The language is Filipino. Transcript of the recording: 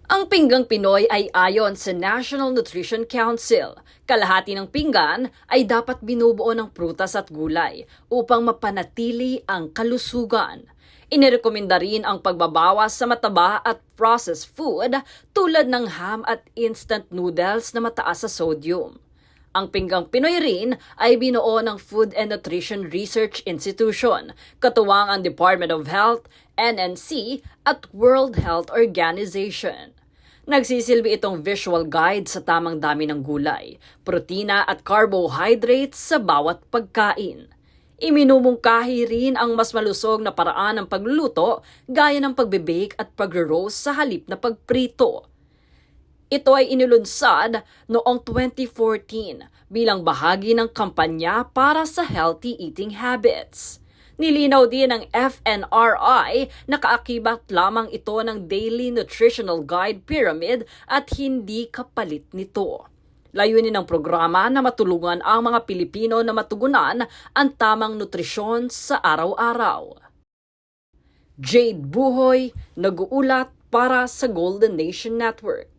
Ang pinggang Pinoy ay ayon sa National Nutrition Council. Kalahati ng pinggan ay dapat binubuo ng prutas at gulay upang mapanatili ang kalusugan. Inirekomenda rin ang pagbabawas sa mataba at processed food tulad ng ham at instant noodles na mataas sa sodium. Ang pinggang Pinoy rin ay binuo ng Food and Nutrition Research Institution, katuwang ang Department of Health, NNC at World Health Organization. Nagsisilbi itong visual guide sa tamang dami ng gulay, protina at carbohydrates sa bawat pagkain. Iminumungkahi rin ang mas malusog na paraan ng pagluluto gaya ng pagbe-bake at pagro-roast sa halip na pagprito. Ito ay inilunsad noong 2014 bilang bahagi ng kampanya para sa healthy eating habits. Nilinaw din ng FNRI na kaakibat lamang ito ng Daily Nutritional Guide Pyramid at hindi kapalit nito. Layunin ng programa na matulungan ang mga Pilipino na matugunan ang tamang nutrisyon sa araw-araw. Jade Buhoy, nag-uulat para sa Golden Nation Network.